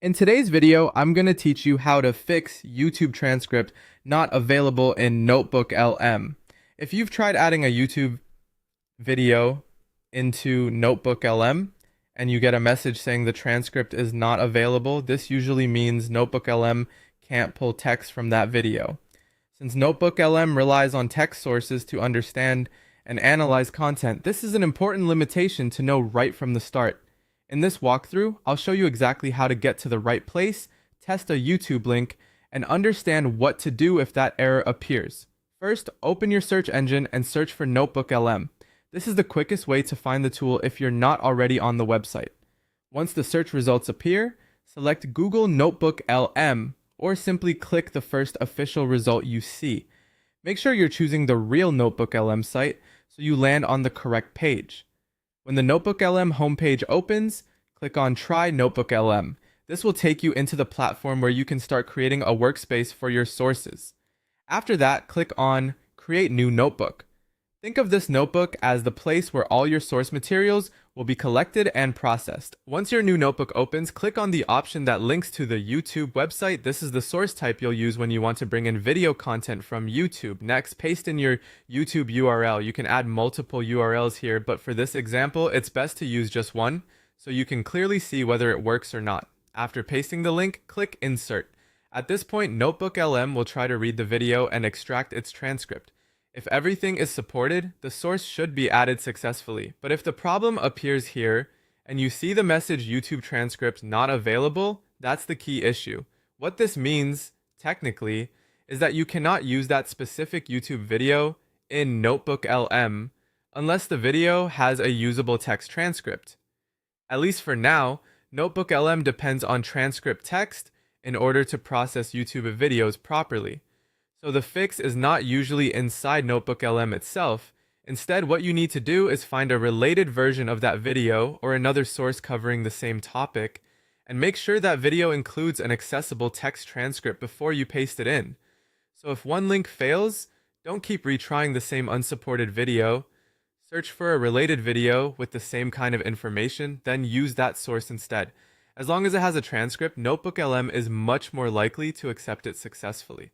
In today's video, I'm going to teach you how to fix YouTube transcript not available in NotebookLM. If you've tried adding a YouTube video into NotebookLM and you get a message saying the transcript is not available, this usually means NotebookLM can't pull text from that video. Since NotebookLM relies on text sources to understand and analyze content, this is an important limitation to know right from the start. In this walkthrough, I'll show you exactly how to get to the right place, test a YouTube link, and understand what to do if that error appears. First, open your search engine and search for NotebookLM. This is the quickest way to find the tool if you're not already on the website. Once the search results appear, select Google NotebookLM or simply click the first official result you see. Make sure you're choosing the real NotebookLM site so you land on the correct page. When the NotebookLM homepage opens, click on Try NotebookLM. This will take you into the platform where you can start creating a workspace for your sources. After that, click on Create New Notebook. Think of this notebook as the place where all your source materials will be collected and processed. Once your new notebook opens, click on the option that links to the YouTube website. This is the source type you'll use when you want to bring in video content from YouTube. Next, paste in your YouTube URL. You can add multiple URLs here, but for this example, it's best to use just one so you can clearly see whether it works or not. After pasting the link, click Insert. At this point, NotebookLM will try to read the video and extract its transcript. If everything is supported, the source should be added successfully. But if the problem appears here and you see the message YouTube transcript not available, that's the key issue. What this means, technically, is that you cannot use that specific YouTube video in NotebookLM unless the video has a usable text transcript. At least for now, NotebookLM depends on transcript text in order to process YouTube videos properly. So the fix is not usually inside NotebookLM itself. Instead, what you need to do is find a related version of that video or another source covering the same topic, and make sure that video includes an accessible text transcript before you paste it in. So if one link fails, don't keep retrying the same unsupported video. Search for a related video with the same kind of information, then use that source instead. As long as it has a transcript, NotebookLM is much more likely to accept it successfully.